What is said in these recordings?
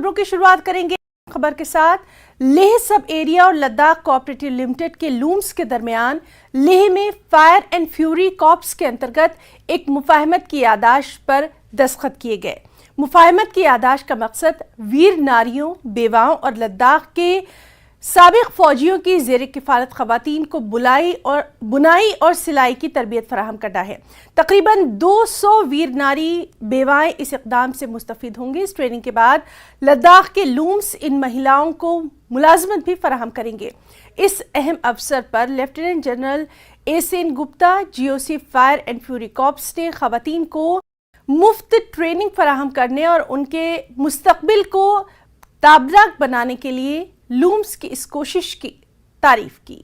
खबरों की शुरुआत करेंगे खबर के साथ। लेह सब एरिया और लद्दाख कोऑपरेटिव लिमिटेड के लूम्स के दरमियान लेह में फायर एंड फ्यूरी कॉर्प्स के अंतर्गत एक मुफाहमत की याददाश्त पर दस्तखत किए गए। मुफाहमत की याददाश्त का मकसद वीर नारियों, बेवाओं और लद्दाख के साबिक फौजियों की ज़ेर किफ़ालत ख़वातीन को बुनाई और सिलाई की तरबियत फराहम करना है। तकरीबन 200 वीर नारी बेवाएं इस इक़दाम से मुस्तफ़ीद होंगी। इस ट्रेनिंग के बाद लद्दाख के लूम्स इन महिलाओं को मुलाजमत भी फराहम करेंगे। इस अहम अवसर पर lieutenant general एसेन Gupta, GOC fire and fury corps ने ख़वातीन को मुफ्त ट्रेनिंग फराहम करने और उनके मुस्तकबिल को ताबराक बनाने के लिए लूम्स की इस कोशिश की तारीफ की।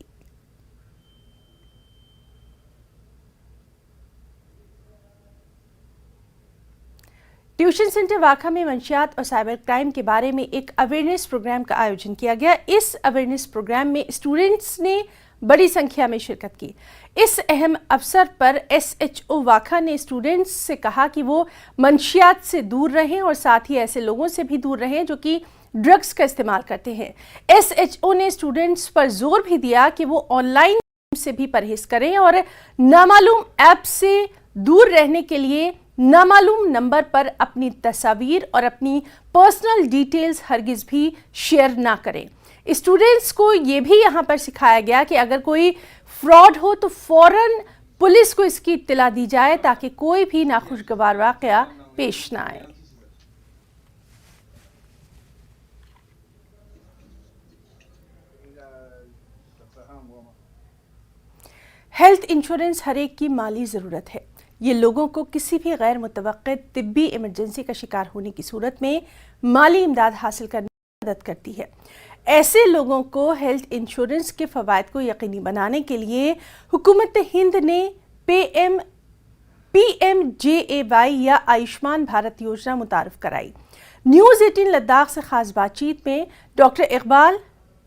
ट्यूशन सेंटर वाखा में मंशियात और साइबर क्राइम के बारे में एक अवेयरनेस प्रोग्राम का आयोजन किया गया। इस अवेयरनेस प्रोग्राम में स्टूडेंट्स ने बड़ी संख्या में शिरकत की। इस अहम अवसर पर SHO वाखा ने स्टूडेंट्स से कहा कि वो मंशियात से दूर रहें और साथ ही ऐसे लोगों से भी दूर रहें जो कि ड्रग्स का इस्तेमाल करते हैं। SHO ने स्टूडेंट्स पर जोर भी दिया कि वो ऑनलाइन से भी परहेज करें और नामालूम ऐप से दूर रहने के लिए नामालूम नंबर पर अपनी तस्वीर और अपनी पर्सनल डिटेल्स हरगिज भी शेयर ना करें। स्टूडेंट्स को ये भी यहाँ पर सिखाया गया कि अगर कोई फ्रॉड हो तो फौरन पुलिस को इसकी इत्तला दी जाए ताकि कोई भी नाखुशगवार वाकया पेश ना आए। हेल्थ इंश्योरेंस हर एक की माली ज़रूरत है। ये लोगों को किसी भी गैर मुतवक्किल तिब्बी इमरजेंसी का शिकार होने की सूरत में माली इमदाद हासिल करने में मदद करती है। ऐसे लोगों को हेल्थ इंश्योरेंस के फ़वाइद को यकीनी बनाने के लिए हुकूमत हिंद ने PMJAY या आयुष्मान भारत योजना मुतारफ़ कराई। न्यूज़ 18 लद्दाख से ख़ास बातचीत में doctor Iqbal,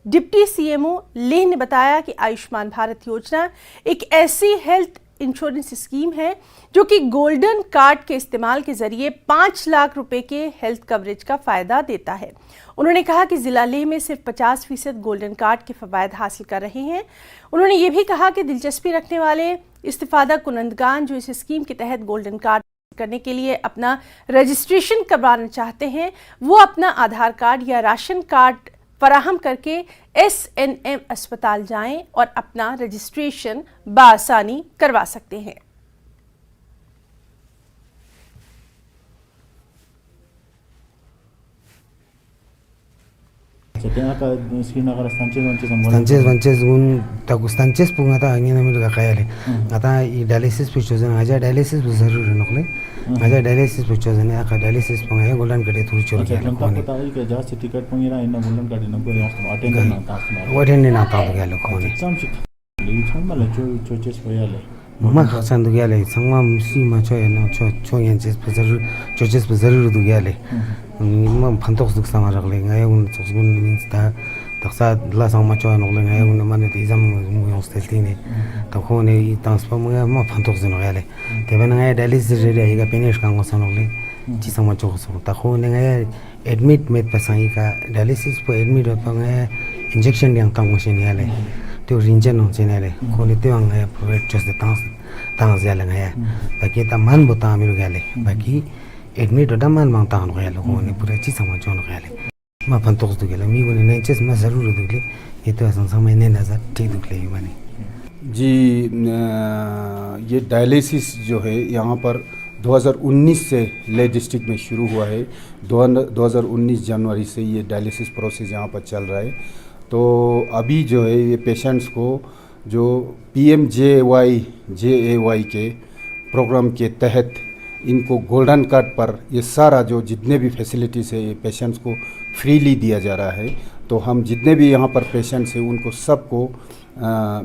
deputy CMO Leh ने बताया कि आयुष्मान भारत योजना एक ऐसी हेल्थ इंश्योरेंस स्कीम है जो कि गोल्डन कार्ड के इस्तेमाल के जरिए 5 लाख रुपए के हेल्थ कवरेज का फ़ायदा देता है। उन्होंने कहा कि ज़िला लेह में सिर्फ 50% गोल्डन कार्ड के फ़वाइद हासिल कर रहे हैं। उन्होंने ये भी कहा कि दिलचस्पी रखने वाले इस्तिफ़ादा कुनंदगान जो इस स्कीम के तहत गोल्डन कार्ड करने के लिए अपना रजिस्ट्रेशन करवाना चाहते हैं, वो अपना आधार कार्ड या राशन कार्ड फराहम करके SNM अस्पताल जाएं और अपना रजिस्ट्रेशन बासानी करवा सकते हैं। Sanchez un tagus Sanchez pun ata angin amil ka kayale ata I dialysis pu chosen aja dialysis bu zarur nokle aja dialysis pu chosen aka dialysis pun ay golden kade thuru chor gale kone ta ke ja se ticket pun ira inna golden kade na ko attend na ta attend na ta gale kone samshi li chama la choches poyale mama khasan du gale sangma si ma choy no cho yenches pu zarur choches pu zarur du gale nimam phantok duk sama ragle ngay un sosgun minsta taksa la sama cho no le ngay un mane de izam mu yosteltine ta khone I transform ma phantok zeno gale te ben ngay dialysis re ga finish ka ngo sano le ji sama cho so ta khone ngay admit met pasai ka dialysis po admit pa ngay injection yang ta machine yale to rinje no chenale khone te ang ngay private just de tang zela ngay baki ta man bota amiru gale baki admit होता मान मांगता हूँ गया लोगों ने पूरा चीज़ समझ जाने गया ले माँ पंतों से दुगले मी बोले नहीं चीज़ मैं ज़रूर दुगले ये तो ऐसा समय नहीं नज़र ठीक दुगले ही बने जी। ये डायलिसिस जो है यहाँ पर 2019 से ले डिस्ट्रिक्ट में शुरू हुआ है। 2019 जनवरी से ये डायलिसिस प्रोसेस यहाँ पर चल रहा है। तो अभी जो है ये पेशेंट्स को जो PMJAY के प्रोग्राम के तहत इनको गोल्डन कार्ड पर ये सारा जो जितने भी फैसिलिटीज़ है ये पेशेंट्स को फ्रीली दिया जा रहा है। तो हम जितने भी यहाँ पर पेशेंट्स हैं उनको सबको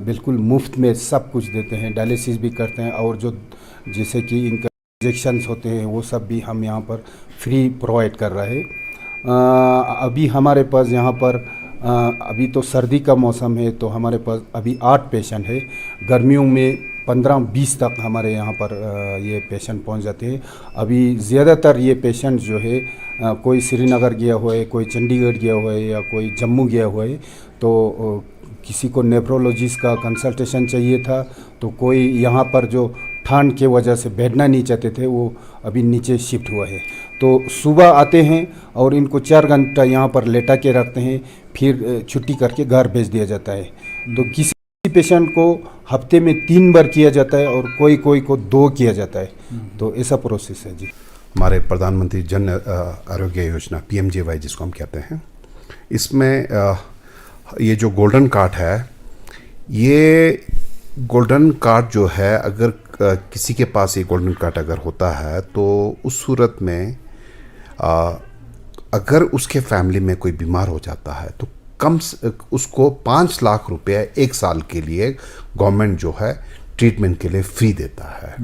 बिल्कुल मुफ्त में सब कुछ देते हैं, डायलिसिस भी करते हैं और जो जैसे कि इनका इंजेक्शंस होते हैं वो सब भी हम यहाँ पर फ्री प्रोवाइड कर रहे हैं। अभी हमारे पास यहाँ पर अभी तो सर्दी का मौसम है तो हमारे पास अभी 8 पेशेंट है। गर्मियों में 15-20 तक हमारे यहाँ पर ये पेशेंट पहुँच जाते हैं। अभी ज़्यादातर ये पेशेंट जो है कोई श्रीनगर गया हुआ है, कोई चंडीगढ़ गया हुआ है या कोई जम्मू गया हुआ है, तो किसी को नेफ्रोलॉजिस्ट का कंसल्टेशन चाहिए था, तो कोई यहाँ पर जो ठंड के वजह से बैठना नहीं चाहते थे वो अभी नीचे शिफ्ट हुआ है। तो सुबह आते हैं और इनको 4 घंटा यहाँ पर लेटा के रखते हैं, फिर छुट्टी करके घर भेज दिया जाता है। तो किसी पेशेंट को हफ्ते में 3 बार किया जाता है और कोई को 2 किया जाता है। तो ऐसा प्रोसेस है जी। हमारे प्रधानमंत्री जन आरोग्य योजना PMJY जिसको हम कहते हैं, इसमें ये जो गोल्डन कार्ड है, ये गोल्डन कार्ड जो है, अगर किसी के पास ये गोल्डन कार्ड अगर होता है तो उस सूरत में अगर उसके फैमिली में कोई बीमार हो जाता है तो उसको 5 लाख रुपए 1 साल के लिए गवर्नमेंट जो है ट्रीटमेंट के लिए फ्री देता है।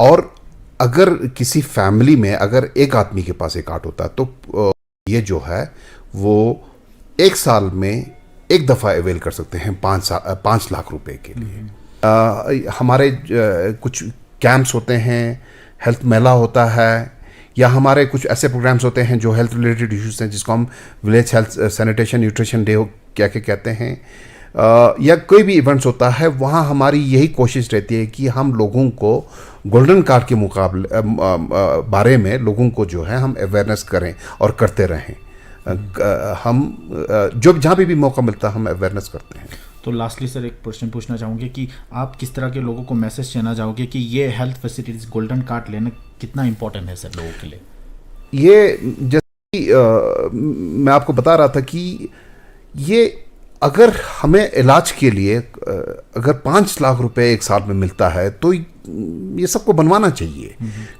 और अगर किसी फैमिली में अगर एक आदमी के पास एक कार्ड होता है तो ये जो है वो 1 साल में एक दफ़ा अवेल कर सकते हैं 5 लाख रुपए के लिए। हमारे कुछ कैंप्स होते हैं, हेल्थ मेला होता है, या हमारे कुछ ऐसे प्रोग्राम्स होते हैं जो हेल्थ रिलेटेड इश्यूज हैं जिसको हम village health sanitation nutrition day क्या कहते हैं, या कोई भी इवेंट्स होता है, वहाँ हमारी यही कोशिश रहती है कि हम लोगों को गोल्डन कार्ड के मुकाबले बारे में लोगों को जो है हम अवेयरनेस करें और करते रहें। हम जो जहाँ भी मौका मिलता है हम अवेयरनेस करते हैं। तो लास्टली सर एक प्रश्न पूछना चाहूँगे कि आप किस तरह के लोगों को मैसेज देना चाहोगे कि ये हेल्थ फैसिलिटीज़ गोल्डन कार्ड लेना कितना इम्पोर्टेंट है सर लोगों के लिए? ये जैसे मैं आपको बता रहा था कि ये अगर हमें इलाज के लिए अगर 5 लाख रुपए 1 साल में मिलता है तो ये सबको बनवाना चाहिए,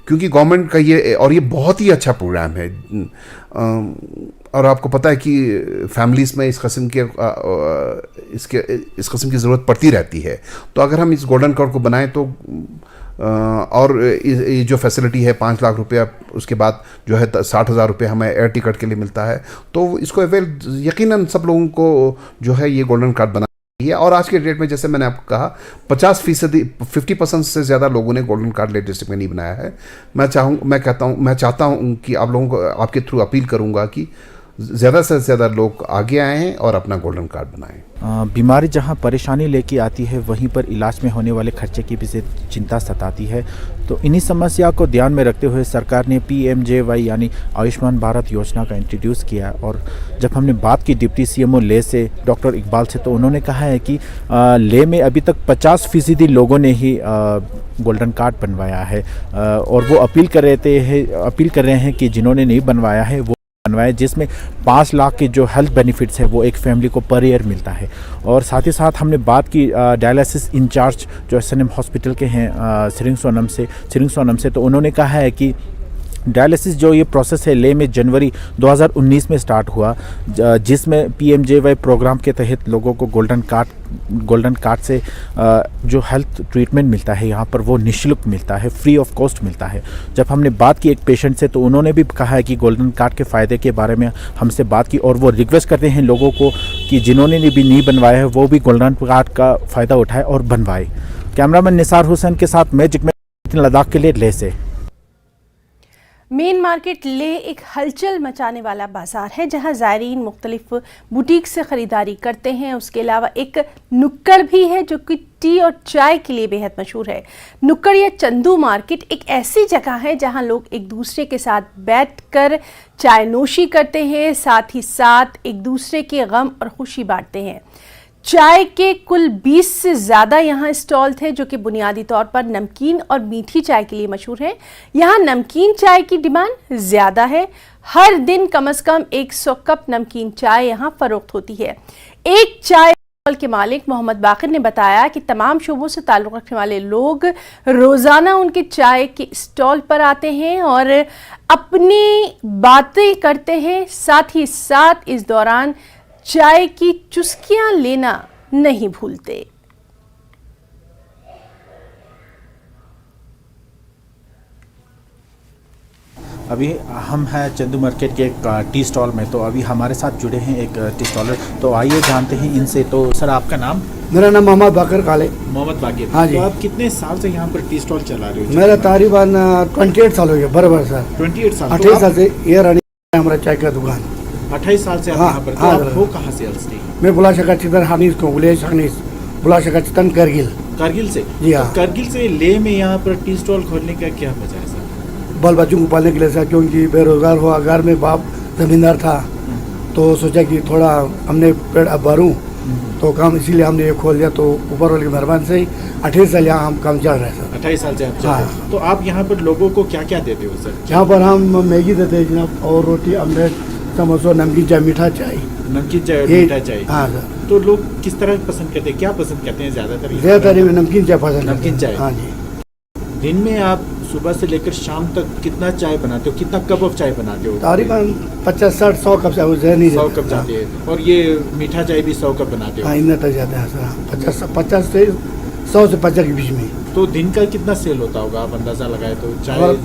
क्योंकि गवर्नमेंट का ये बहुत ही अच्छा प्रोग्राम है। और आपको पता है कि फैमिलीज़ में इस किस्म की ज़रूरत पड़ती रहती है। तो अगर हम इस गोल्डन कार्ड को बनाएं तो और ये जो फैसिलिटी है 5 लाख रुपया, उसके बाद जो है 60,000 रुपये हमें एयर टिकट के लिए मिलता है, तो इसको अवेल यकीनन सब लोगों को जो है ये गोल्डन कार्ड बना है। और आज के डेट में जैसे मैंने आपको कहा 50% से ज़्यादा लोगों ने गोल्डन कार्ड लेट डिस्ट्रिक्ट में नहीं बनाया है। मैं चाहता हूँ कि आप लोगों को आपके थ्रू अपील करूँगा कि ज़्यादा से ज़्यादा लोग आगे आएँ और अपना गोल्डन कार्ड बनाएं। बीमारी जहां परेशानी लेके आती है वहीं पर इलाज में होने वाले खर्चे की भी चिंता सताती है। तो इन्हीं समस्या को ध्यान में रखते हुए सरकार ने PMJY यानी आयुष्मान भारत योजना का इंट्रोड्यूस किया। और जब हमने बात की डिप्टी CMO ले से डॉक्टर इकबाल से, तो उन्होंने कहा है कि ले में अभी तक 50% लोगों ने ही गोल्डन कार्ड बनवाया है। और वो अपील कर रहे हैं कि जिन्होंने नहीं बनवाया है वो बनवाए, जिसमें 5 लाख के जो हेल्थ बेनिफिट्स है वो एक फैमिली को पर ईयर मिलता है। और साथ ही साथ हमने बात की डायलिसिस इंचार्ज जो SNM हॉस्पिटल के हैं सिरिंग सोनम से, तो उन्होंने कहा है कि डायलिसिस जो ये प्रोसेस है ले में जनवरी 2019 में स्टार्ट हुआ, जिसमें PMJY प्रोग्राम के तहत लोगों को गोल्डन कार्ड से जो हेल्थ ट्रीटमेंट मिलता है यहाँ पर वो निःशुल्क मिलता है, फ्री ऑफ कॉस्ट मिलता है। जब हमने बात की एक पेशेंट से, तो उन्होंने भी कहा है कि गोल्डन कार्ड के फ़ायदे के बारे में हमसे बात की, और वो रिक्वेस्ट करते हैं लोगों को कि जिन्होंने भी नहीं बनवाया है वो भी गोल्डन कार्ड का फ़ायदा उठाए और बनवाए। कैमरामैन निसार हुसैन के साथ मैजिक में लद्दाख के लिए ले से। मेन मार्केट ले एक हलचल मचाने वाला बाजार है जहां ज़ायरीन मुख्तलिफ बुटीक से ख़रीदारी करते हैं। उसके अलावा एक नुक्कड़ भी है जो कि टी और चाय के लिए बेहद मशहूर है। नुक्कड़ या चंदू मार्केट एक ऐसी जगह है जहां लोग एक दूसरे के साथ बैठकर चाय नोशी करते हैं, साथ ही साथ एक दूसरे के गम और खुशी बांटते हैं। चाय के कुल 20 से ज़्यादा यहाँ स्टॉल थे जो कि बुनियादी तौर पर नमकीन और मीठी चाय के लिए मशहूर है। यहाँ नमकीन चाय की डिमांड ज़्यादा है। हर दिन कम से कम 100 कप नमकीन चाय यहाँ फरोख्त होती है। एक चाय स्टॉल के मालिक मोहम्मद बाकिर ने बताया कि तमाम शोबों से ताल्लुक़ रखने वाले लोग रोज़ाना उनके चाय के स्टॉल पर आते हैं और अपनी बातें करते हैं। साथ ही साथ इस दौरान चाय की चुस्कियां लेना नहीं भूलते। अभी हम हैं चंदू मार्केट के एक टी स्टॉल में, तो अभी हमारे साथ जुड़े हैं एक टी स्टॉलर। तो आइए जानते हैं इनसे। तो सर, आपका नाम? मेरा नाम मोहम्मद बाकर काले। मोहम्मद बाकिर। हाँ जी। तो आप कितने साल से यहाँ पर टी स्टॉल चला रहे हो? मेरा तकरीबन 28 साल हो गया, बराबर सर। 28 साल। 28 साल से ये रनिंग है हमारा चाय का दुकान। 28 साल से आप हाँ, यहाँ पर। तो हाँ, आप हो कहाँ से असली? मैं बुला शका चितन हानिस को बुलेश हानिस बुला शका चितन करगिल। कारगिल से? जी हाँ। तो कारगिल से लेह में यहाँ पर टी स्टॉल खोलने का क्या वजह है सर? बाल बच्चों को पालने के लिए सर, क्योंकि बेरोजगार हुआ, घर में बाप जमींदार था, तो सोचा कि थोड़ा हमने पेड़ अब भरूँ तो काम, इसीलिए हमने ये खोल दिया। तो ऊपर वाले की मेहरबानी से 28 साल यहाँ हम काम चल रहे हैं सर। 28 साल से आप चल रहे हैं। हाँ। तो आप यहाँ पर लोगों को क्या क्या देते हो सर? यहाँ पर हम मैगी देते हैं जनाब, और रोटी, ऑमलेट, समोसा, नमकीन चाय, मीठा चाय। नमकीन चाय और ये- मीठा चाय। हाँ सर। तो लोग किस तरह पसंद करते हैं, क्या पसंद करते हैं ज़्यादातर? यहाँ ज़्यादातर में नमकीन चाय पसंद है। नमकीन चाय। हाँ जी। दिन में आप सुबह से लेकर शाम तक कितना चाय बनाते हो, कितना कप ऑफ चाय बनाते हो? तकरीबन 50-60-100 कप से ज़्यादा नहीं 100 जाता। कप जाते हैं। और ये मीठा चाय भी 100 कप बनाते हाँ, हो? इतना तक जाते हैं सर। 50 से 100 से 50 के बीच में। तो दिन का कितना सेल होता होगा, आप अंदाज़ा लगाए तो? चाय और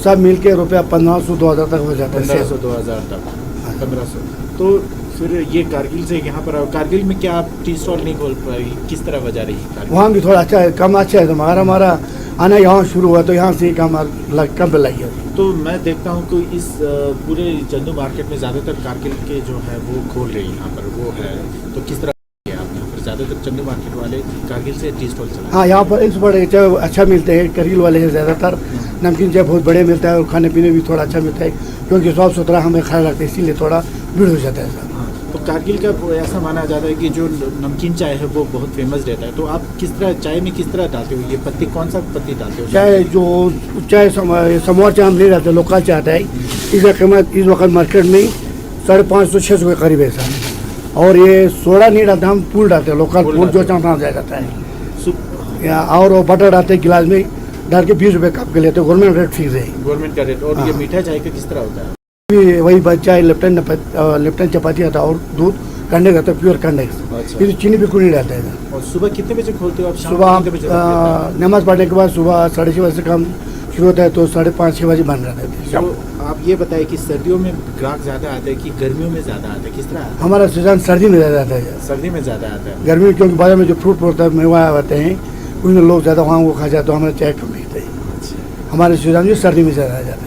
सब मिल के रुपया 1500-2000 तक हो जाता है। 1500-2000 तक। 1500। तो फिर ये कारगिल से यहाँ पर आओ। कारगिल में क्या आप टी स्टॉल नहीं खोल पाई, किस तरह वजह रही कारगिल? वहाँ भी थोड़ा अच्छा है, कम अच्छा है। तो हमारा आना यहाँ शुरू हुआ तो यहाँ से कम कम पे लगी है। तो मैं देखता हूँ कि इस पूरे चंदू मार्केट में ज़्यादातर कारगिल के जो है वो खोल रहे हैं यहाँ पर, वो है। तो किस तरह है आप यहाँ पर? ज़्यादातर चंदू मार्केट वाले कारगिल से टी स्टॉल चला? हाँ, यहाँ पर एक बड़े चाय अच्छा मिलते हैं, करगिल वाले हैं ज़्यादातर। नमकीन चाय बहुत बड़े मिलता है, और खाने पीने भी थोड़ा अच्छा मिलता है, क्योंकि साफ सुथरा हमें ख्याल रखते हैं, इसीलिए थोड़ा भीड़ हो जाता है सर। तो कारगिल का ऐसा माना जाता है कि जो नमकीन चाय है वो बहुत फेमस रहता है। तो आप किस तरह चाय में किस तरह डालते हो? ये पत्ती, कौन सा पत्ती डालते हो? चाय जो चाय समोर चाय हम ले जाते हैं, लोकल चाय आता है। इसका कीमत इस वक्त मार्केट में 550-600 के करीब है सर। और ये सोडा नहीं डालते, हम पूल डालते हैं, लोकल पूल जो चाहता जाता है। या और वो बटर डालते हैं गिलास में डाल के 20 रुपये कप के लेते हैं, गवर्नमेंट रेट फिक्स है। गवर्नमेंट का रेट। और ये मीठा चाय का किस तरह होता है? वही चाय लिप्टन चपाती आता है, और दूध कंडे का, प्योर कंडे। अच्छा। ये चीनी बिल्कुल नहीं डालता है। और सुबह कितने बजे खोलते हो आप? शाम सुबह को कितने बजे खोलते नमाज पढ़ने के बाद सुबह 6:30 बजे से काम शुरू होता है, तो 5:30-6 बजे बंद रहता है। हो? तो आप ये बताइए कि सर्दियों में ग्राहक ज़्यादा आते हैं कि गर्मियों में ज़्यादा आते हैं, किस तरह आते हैं? हमारा सीजन सर्दी में ज़्यादा आता है। सर्दी में ज़्यादा आता है। गर्मी में क्योंकि बाजार में जो फ्रूट पड़ता है, मेवा आते हैं, उनमें लोग ज़्यादा वहाँ वो खा जाते हैं, हमारे चाय कम पीते हैं। हमारे सीजन में सर्दी में ज़्यादा आ जाते हैं।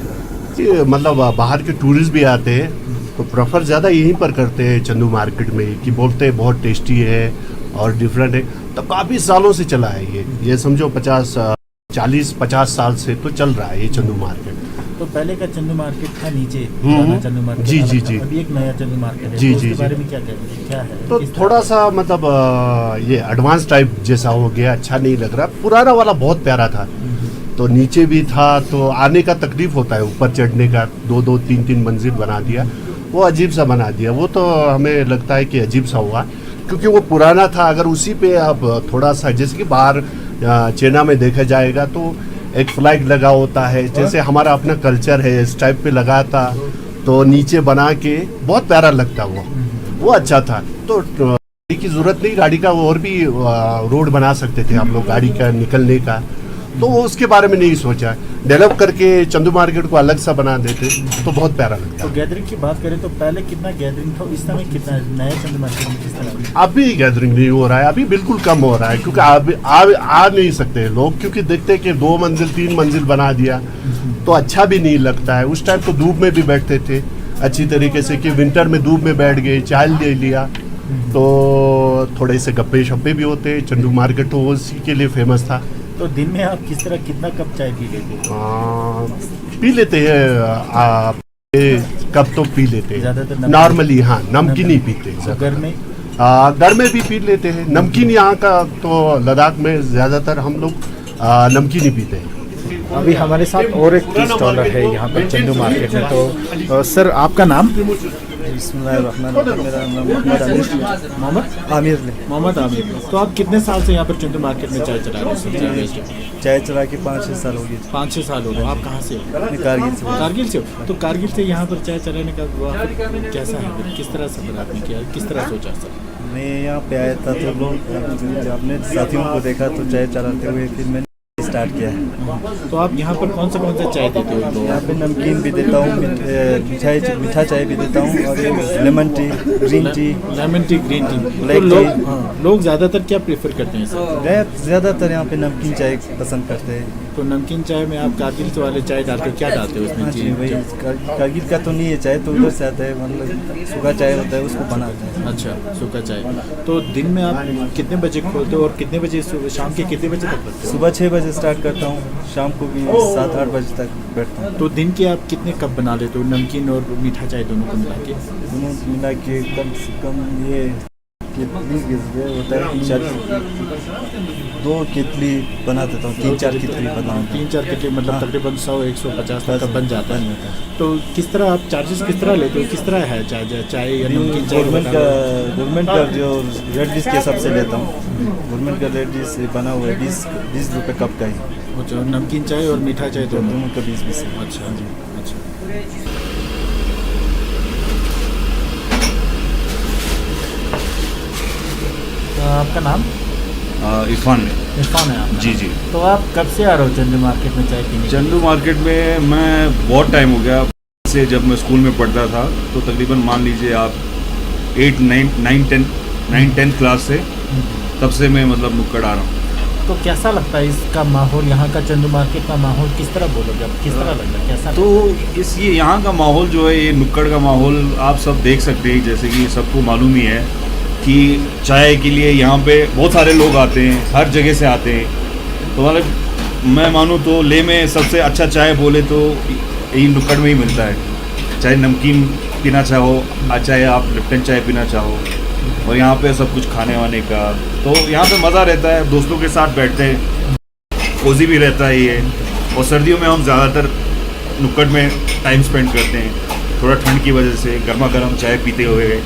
जी, मतलब बाहर के टूरिस्ट भी आते हैं तो प्रेफर ज़्यादा यहीं पर करते हैं चंदू मार्केट में, कि बोलते हैं बहुत टेस्टी है और डिफरेंट है। तो काफ़ी सालों से चला है ये समझो 40-50 साल से तो चल रहा है ये चंदू मार्केट। तो पहले का चंदू मार्केट था नीचे, हम्म। पुराना चंदू मार्केट जी, अलग जी, था। जी। अभी एक नया चंदू मार्केट है। जी, तो जी, उसके बारे जी। में क्या कहेंगे, क्या है? तो किस तरह? थोड़ा सा मतलब ये एडवांस टाइप जैसा हो गया, अच्छा नहीं लग रहा। पुराना वाला बहुत प्यारा था, तो नीचे भी था, तो आने का तकलीफ होता है, ऊपर चढ़ने का 2-2, 3-3 मंजिल बना दिया, वो अजीब सा बना दिया। वो तो हमें लगता है कि अजीब सा हुआ, क्योंकि वो पुराना था। अगर उसी पे आप थोड़ा सा, जैसे कि बाहर चाइना में देखा जाएगा तो एक फ्लैग लगा होता है, जैसे हमारा अपना कल्चर है, इस टाइप पे लगा था, तो नीचे बना के बहुत प्यारा लगता वो अच्छा था। तो गाड़ी की ज़रूरत नहीं, गाड़ी का और भी रोड बना सकते थे हम लोग, गाड़ी का निकलने का। तो वो उसके बारे में नहीं सोचा, डेवलप करके चंदू मार्केट को अलग सा बना देते तो बहुत प्यारा लगता। तो गैदरिंग की बात करें तो पहले कितना गैदरिंग था, इस समय कितना है? नए चंदू मार्केट में किस तरह? अभी गैदरिंग नहीं हो रहा है, अभी बिल्कुल कम हो रहा है, क्योंकि अभी आ नहीं सकते लोग, क्योंकि देखते हैं कि 2 मंजिल 3 मंजिल बना दिया तो अच्छा भी नहीं लगता है। उस टाइम तो धूप में भी बैठते थे अच्छी तरीके से, कि विंटर में धूप में बैठ गए, चाय ले लिया, तो थोड़े से गप्पे शप्पे भी होते। चंदू मार्केट तो उसी के लिए फेमस था। तो दिन में आप किस तरह कितना कप चाय पी लेते हो? पी लेते हैं, कब तो पी लेते हैं ज़्यादातर नमकीन? नॉर्मली, हाँ, नमकीन ही पीते हैं। घर में? घर में भी पी लेते हैं नमकीन। यहाँ का तो लद्दाख में ज़्यादातर हम लोग नमकीन ही पीते हैं। अभी हमारे साथ और एक टी स्टॉलर है यहाँ पर चंदू मार्केट में। तो सर, आपका नाम? बिस्मिल्लाहिर्रहमानिर्रहीम। मेरा नाम मोहम्मद आमिर। मोहम्मद आमिर ने। मोहम्मद आमिर। तो आप कितने साल से यहाँ पर चंदू मार्केट में चाय चला रहे हो? सब्जी बेच रहे हो? चाय चला के 5-6 साल हो गए। 5-6 साल हो गए। आप कहाँ से हो? मैं कारगिल से हूँ। कारगिल से हो? तो कारगिल से यहाँ पर चाय चलाने का कैसा है, किस तरह से आपने किया, किस तरह सोचा सर? मैं यहाँ पे आया था तो लोग अपने साथियों को देखा तो चाय चलाते हुए, फिर मैंने स्टार्ट किया है। तो आप यहाँ पर कौन सा चाय देते हो? तो यहाँ पे नमकीन भी देता हूँ, मीठा चाय भी देता हूँ, और ये lemon tea, green tea, lemon tea, green tea. Black तो लोग ज़्यादातर क्या प्रेफर करते हैं सर? ज़्यादातर यहाँ पे नमकीन चाय पसंद करते हैं। तो नमकीन चाय में आप कारगिल वाले चाय डालते क्या डालते हो उसमें? हाँ जी, वही कारगिल का तो नहीं है चाय, तो उधर से आता है, मतलब सूखा चाय होता है उसको बनाते हैं। अच्छा, सूखा चाय। तो दिन में आप कितने बजे खोलते हो और कितने बजे शाम के कितने बजे तक बैठते हो? सुबह 6 बजे स्टार्ट करता हूँ, शाम को भी 7-8 बजे तक बैठता हूँ। तो दिन के आप कितने कप बना लेते हो, नमकीन और मीठा चाय दोनों को मिला के? दोनों मिला के कम से कम ये होता है 2 कितली बना देता हूँ, 3-4 कितली बनाता हूँ। 3-4 कितली मतलब तकरीबन 100-150 तक बन जाता है। तो किस तरह आप चार्जेस किस तरह लेते हो? किस तरह है चाय या नमकीन चाय? गवर्नमेंट का जो रेट लिस्ट के हिसाब से लेता हूँ। गवर्नमेंट का रेट लिस्ट बना हुआ है 20 रुपये कप का ही। अच्छा, नमकीन चाय और मीठा चाय दोनों का 20-20। अच्छा जी, अच्छा। आपका नाम? इरफान है आप? जी जी। तो आप कब से आ रहे हो चंदू मार्केट में चाय पीने? चंदू मार्केट में मैं बहुत टाइम हो गया से, जब मैं स्कूल में पढ़ता था तो तकरीबन मान लीजिए आप 9-10 क्लास से, तब से मैं मतलब नुक्कड़ आ रहा हूँ। तो कैसा लगता है इसका माहौल, यहाँ का चंदू मार्केट का माहौल किस तरह बोलोगे आप? किस तरह लगता है, कैसा? तो ये यहाँ का माहौल जो है, ये नुक्कड़ का माहौल आप सब देख सकते हैं, जैसे कि सबको मालूम ही है कि चाय के लिए यहाँ पे बहुत सारे लोग आते हैं, हर जगह से आते हैं। तो मतलब मैं मानूँ तो ले में सबसे अच्छा चाय बोले तो यही नुक्कड़ में ही मिलता है। चाहे नमकीन पीना चाहो, चाहे आप लिप्टन चाय पीना चाहो, और यहाँ पे सब कुछ खाने वाने का, तो यहाँ पे मज़ा रहता है। दोस्तों के साथ बैठते हैं, कोजी भी रहता है ये। और सर्दियों में हम ज़्यादातर नुक्कड़ में टाइम स्पेंड करते हैं, थोड़ा ठंड की वजह से गर्मा गर्म चाय पीते हुए।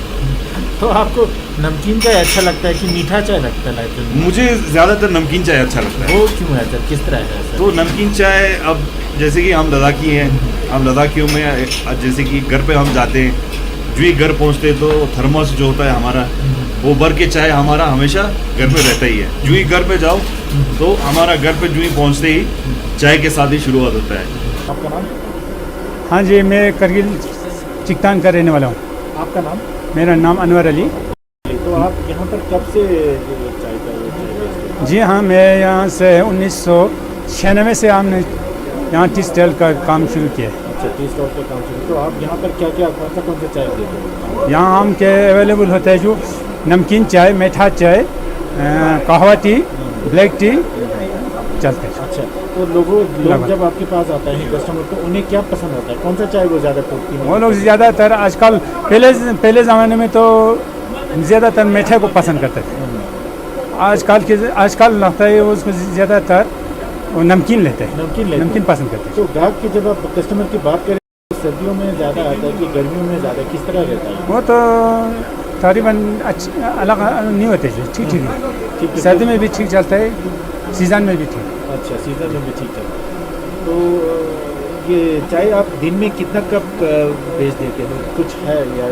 तो आपको नमकीन चाय अच्छा लगता है कि मीठा चाय लगता है? मुझे ज़्यादातर नमकीन चाय अच्छा लगता है। वो क्यों है सर, किस तरह है सर? तो नमकीन चाय, अब जैसे कि हम लद्दाखी हैं, हम लद्दाखियों में जैसे कि घर पे हम जाते हैं, जो ही घर पहुंचते तो थर्मस जो होता है हमारा, वो भर के चाय हमारा हमेशा घर पे रहता ही है। जो ही घर पे जाओ तो हमारा घर पे जो ही पहुंचते ही चाय के साथ ही शुरुआत होता है। आपका नाम? हाँ जी, मैं करगिल चिकतान का रहने वाला हूँ। आपका नाम? मेरा नाम अनवर अली। तो आप यहाँ पर कब से चाय बेचते हैं? जी हाँ, मैं यहाँ से 1996 से हमने यहाँ टी स्टॉल का काम शुरू किया है। अच्छा, टी स्टॉल का काम शुरू। तो आप यहाँ पर क्या क्या कौन सा चाय देते हैं? यहाँ हम के अवेलेबल होता है जो नमकीन चाय, मीठा चाय, कहवा टी, ब्लैक टी चलते हैं। अच्छा, तो लोग जब आपके पास आता है कस्टमर, तो उन्हें क्या पसंद आता है? कौन सा चाय वो ज़्यादा पीते हैं? वो लोग ज़्यादातर आजकल, पहले ज़माने में तो ज़्यादातर मीठे को पसंद करते थे। आजकल लगता है उसको ज़्यादातर वो नमकीन लेते हैं, नमकीन पसंद करते हैं। तो ग्राहक की जब आप कस्टमर की बात करें, तो सर्दियों में ज़्यादा आता है कि गर्मियों में ज़्यादा, किस तरह रहता है? वो तो तकरीबन अलग नहीं होते, ठीक है। सर्दी में भी ठीक चलता है, सीज़न में भी ठीक। अच्छा, सीज़न में भी ठीक चलता है। तो ये चाय आप दिन में कितना कप बेच देते हैं? कुछ है या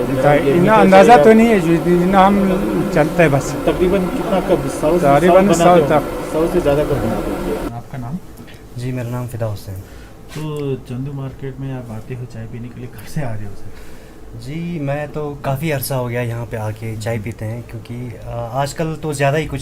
इतना अंदाज़ा तो नहीं है, जितना हम चलता है बस। तकरीबन कितना कप? 100 से ज़्यादा कप बना देते हैं। आपका नाम? जी, मेरा नाम फिदा हुसैन। तो चंदू मार्केट में आप आते हो चाय पीने के लिए, कब से आ रहे हो सर? जी, मैं तो काफ़ी अरसा हो गया यहाँ पे आके चाय पीते हैं, क्योंकि आजकल तो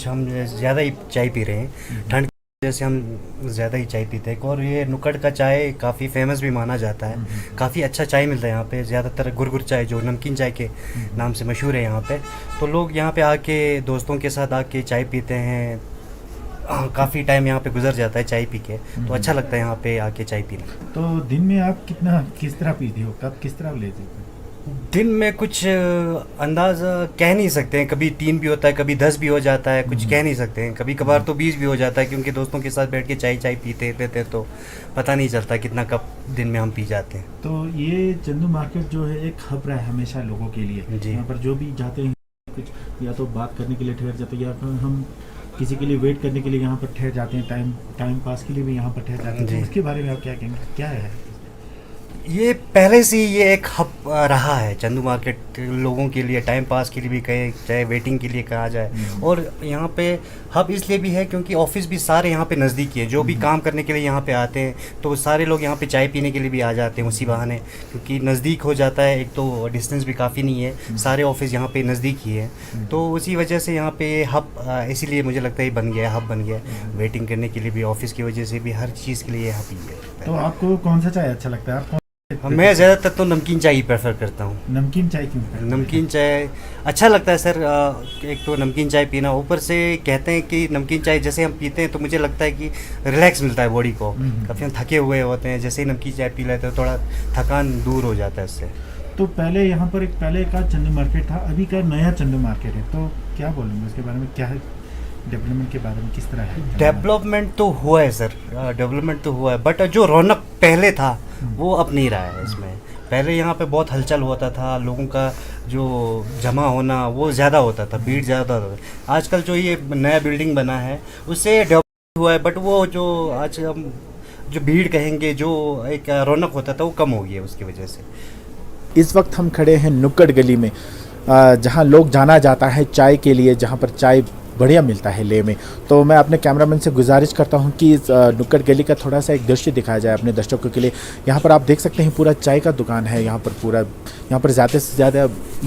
हम ज़्यादा ही चाय पी रहे हैं। ठंड की वजह से हम ज़्यादा ही चाय पीते हैं। और ये नुक्कड़ का चाय काफ़ी फेमस भी माना जाता है। काफ़ी अच्छा चाय मिलता है यहाँ पे, ज़्यादातर गुरगुर चाय जो नमकीन चाय के नाम से मशहूर है यहाँ पे। तो लोग यहाँ पे आके दोस्तों के साथ आके चाय पीते हैं। काफ़ी टाइम यहाँ पे गुजर जाता है चाय पी के, तो अच्छा लगता है यहाँ पे आके चाय पीना। तो दिन में आप किस तरह पीते हो, कब किस तरह लेते हो? दिन में कुछ अंदाज़ा कह नहीं सकते हैं। कभी 3 भी होता है, कभी 10 भी हो जाता है, कुछ कह नहीं सकते हैं। कभी कभार तो 20 भी हो जाता है, क्योंकि दोस्तों के साथ बैठ के चाय पीते रहते तो पता नहीं चलता कितना कप दिन में हम पी जाते हैं। तो ये चंदू मार्केट जो है एक हब रहा है हमेशा लोगों के लिए। यहाँ पर जो भी जाते हैं, कुछ या तो बात करने के लिए ठहर जाते हैं, या फिर हम किसी के लिए वेट करने के लिए यहाँ पर ठहर जाते हैं, टाइम पास के लिए भी यहाँ पर ठहर जाते हैं। तो उसके बारे में आप क्या कहेंगे, क्या है? ये पहले से ही ये एक हब रहा है चंदू मार्केट, लोगों के लिए टाइम पास के लिए भी कहे चाहे वेटिंग के लिए कहा जाए। और यहाँ पे हब इसलिए भी है क्योंकि ऑफिस भी सारे यहाँ पे नज़दीकी है, जो भी काम करने के लिए यहाँ पे आते हैं तो सारे लोग यहाँ पे चाय पीने के लिए भी आ जाते हैं उसी बहाने, क्योंकि नज़दीक हो जाता है। एक तो डिस्टेंस भी काफ़ी नहीं है, सारे ऑफिस यहाँ पे नज़दीक ही है, तो उसी वजह से यहाँ पे हब इसीलिए मुझे लगता है बन गया, हब बन गया। वेटिंग करने के लिए भी, ऑफिस की वजह से भी, हर चीज़ के लिए हब ही है। तो आपको कौन सा चाय अच्छा लगता है? मैं ज़्यादातर तो नमकीन चाय ही प्रेफर करता हूँ। नमकीन चाय क्यों? नमकीन चाय अच्छा लगता है सर। एक तो नमकीन चाय पीना, ऊपर से कहते हैं कि नमकीन चाय जैसे हम पीते हैं तो मुझे लगता है कि रिलैक्स मिलता है बॉडी को। काफ़ी हम थके हुए होते हैं, जैसे ही नमकीन चाय पी लेते हैं थोड़ा थकान दूर हो जाता है इससे। तो पहले यहाँ पर पहले का चंदू मार्केट था, अभी का नया चंदू मार्केट है, तो क्या बोलेंगे उसके बारे में? क्या है डेवलपमेंट के बारे में, किस तरह है? डेवलपमेंट तो हुआ है सर, डेवलपमेंट तो हुआ है, बट जो रौनक पहले था वो अब नहीं रहा है इसमें। पहले यहाँ पे बहुत हलचल होता था, लोगों का जो जमा होना वो ज़्यादा होता था, भीड़ ज़्यादा होता था। आजकल जो ये नया बिल्डिंग बना है उससे डेवलप हुआ है, बट वो जो आज हम जो भीड़ कहेंगे, जो एक रौनक होता था वो कम हो गई है उसकी वजह से। इस वक्त हम खड़े हैं नुक्कड़ गली में, जहां लोग जाना जाता है चाय के लिए, जहां पर चाय बढ़िया मिलता है लेह में। तो मैं अपने कैमरामैन से गुजारिश करता हूं कि इस नुक्कड़ गली का थोड़ा सा एक दृश्य दिखाया जाए अपने दर्शकों के लिए। यहाँ पर आप देख सकते हैं पूरा चाय का दुकान है यहाँ पर, पूरा यहाँ पर ज़्यादा से ज़्यादा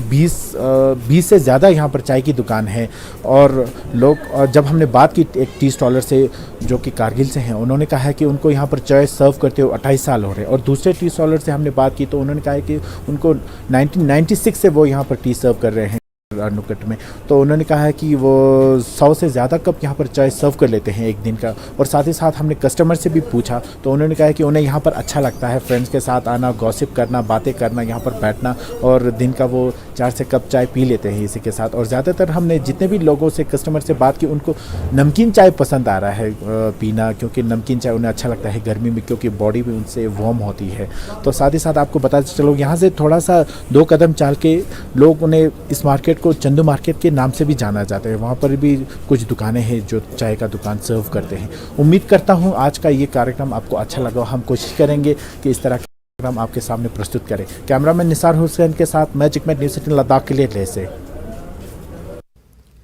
20 से ज़्यादा यहाँ पर चाय की दुकान है। और लोग, जब हमने बात की एक टी स्टॉलर से जो कि कारगिल से हैं, उन्होंने कहा है कि उनको यहाँ पर चाय सर्व करते हुए 28 साल हो रहे हैं। और दूसरे टी स्टॉलर से हमने बात की तो उन्होंने कहा है कि उनको 1996 से वो यहाँ पर टी सर्व कर रहे हैं नुक्कड़ में। तो उन्होंने कहा है कि वो 100 से ज़्यादा कप यहाँ पर चाय सर्व कर लेते हैं एक दिन का। और साथ ही साथ हमने कस्टमर से भी पूछा तो उन्होंने कहा है कि उन्हें यहाँ पर अच्छा लगता है फ्रेंड्स के साथ आना, गॉसिप करना, बातें करना, यहाँ पर बैठना, और दिन का वो 4 से कप चाय पी लेते हैं इसी के साथ। और ज़्यादातर हमने जितने भी लोगों से, कस्टमर से बात की, उनको नमकीन चाय पसंद आ रहा है पीना, क्योंकि नमकीन चाय उन्हें अच्छा लगता है गर्मी में, क्योंकि बॉडी भी उनसे वार्म होती है। तो साथ ही साथ आपको बताते चलो, यहाँ से थोड़ा सा 2 कदम चल के लोग उन्हें इस मार्केट को चंदू मार्केट के नाम से भी जाना जाता है। वहाँ पर भी कुछ दुकानें हैं जो चाय का दुकान सर्व करते हैं। उम्मीद करता हूँ आज का ये कार्यक्रम आपको अच्छा लगा। हम कोशिश करेंगे कि इस तरह का कार्यक्रम आपके सामने प्रस्तुत करें। कैमरामैन निसार हुसैन के साथ मैं जिकमेट न्यूज़ 18 लद्दाख के लिए लेह से।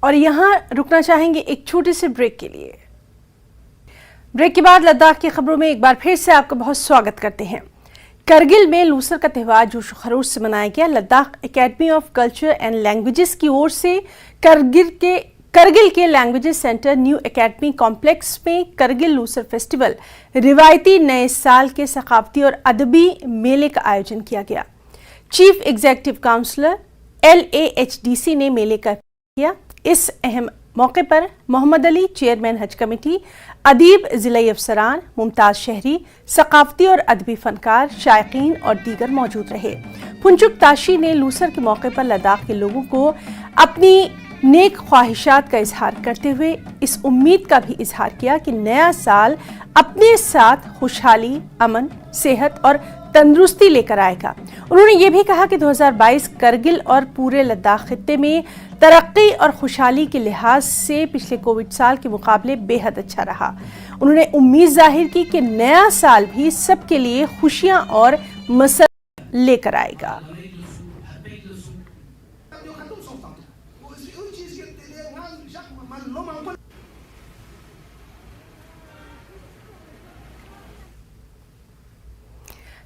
और यहाँ रुकना चाहेंगे एक छोटे से ब्रेक के लिए। ब्रेक के बाद लद्दाख की खबरों में एक बार फिर से आपका बहुत स्वागत करते हैं। करगिल में लूसर का त्यौहार जोश खरोश से मनाया गया। Ladakh academy of culture and languages की ओर से करगिल के languages centre new academy complex में करगिल लूसर फेस्टिवल रिवायती नए साल के सकाफती और अदबी मेले का आयोजन किया गया। चीफ एग्जीक्यूटिव काउंसलर LAHDC ने मेले का किया। इस अहम मौके पर मोहम्मद अली, चेयरमैन हज कमेटी, अदीब, जिला अफसरान, मुमताज़ शहरी, सकाफती और अदबी फनकार, शायकीन और दीगर मौजूद रहे। फुनचुक ताशी ने लूसर के मौके पर लद्दाख के लोगों को अपनी नेक ख्वाहिशात का इजहार करते हुए इस उम्मीद का भी इजहार किया कि नया साल अपने साथ खुशहाली, अमन, सेहत और तंदुरुस्ती लेकर आएगा। उन्होंने ये भी कहा कि 2022 करगिल और पूरे लद्दाख खित्ते में तरक्की और खुशहाली के लिहाज से पिछले कोविड साल के मुकाबले बेहद अच्छा रहा। उन्होंने उम्मीद जाहिर की कि नया साल भी सबके लिए खुशियां और मसरत लेकर आएगा।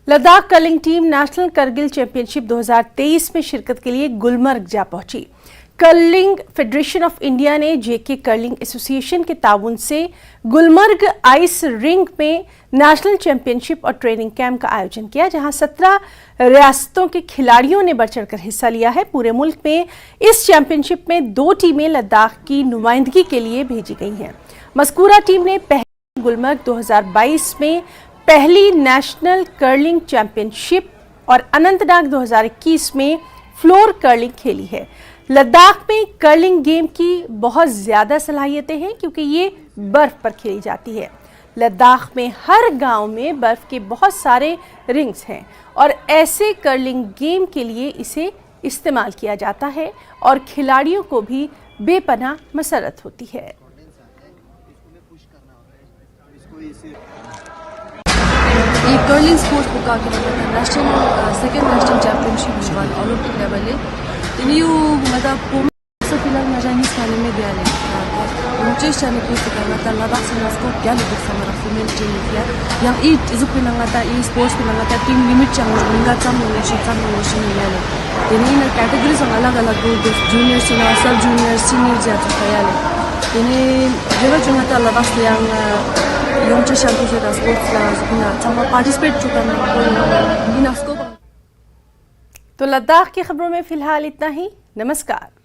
Ladakh curling team national Kargil championship 2023 में शिरकत के लिए गुलमर्ग जा पहुंची। कर्लिंग फेडरेशन ऑफ इंडिया ने जेके कर्लिंग एसोसिएशन के ताउन से गुलमर्ग आइस रिंग में नेशनल चैंपियनशिप और ट्रेनिंग कैंप का आयोजन किया, जहां 17 रियासतों के खिलाड़ियों ने बढ़ चढ़कर हिस्सा लिया है। पूरे मुल्क में इस चैंपियनशिप में 2 टीमें लद्दाख की नुमाइंदगी के लिए भेजी गई हैं। मज़कूरा टीम ने पहले गुलमर्ग 2022 में पहली नेशनल कर्लिंग चैंपियनशिप और अनंतनाग 2021 में फ्लोर कर्लिंग खेली है। लद्दाख में कर्लिंग गेम की बहुत ज़्यादा सलाहियतें हैं क्योंकि ये बर्फ़ पर खेली जाती है। लद्दाख में हर गांव में बर्फ़ के बहुत सारे रिंग्स हैं और ऐसे कर्लिंग गेम के लिए इसे इस्तेमाल किया जाता है और खिलाड़ियों को भी बेपनाह मसरत होती है। ये कर्लिंग स्पोर्ट्स बुका के मतलब नेशनल सेकंड नेशनल चैंपियनशिप जुबान ओलंपिक लेवल है तिनियो मतलब सब फिलहाल मजानिस खाने में दिया ले मुझे शाने को करना था लद्दाख से उसको क्या लगता है हमारा फीमेल टीम किया yang itu pinangata e-sports pinangata team limit chang ninga cham nation ya le ini na categories ang alag-alag go junior senior sub junior senior ja to kaya le ini jero jungata labas yang yongche shantu se sports la na chama participate chuka na ina scope। तो लद्दाख की खबरों में फिलहाल इतना ही। नमस्कार।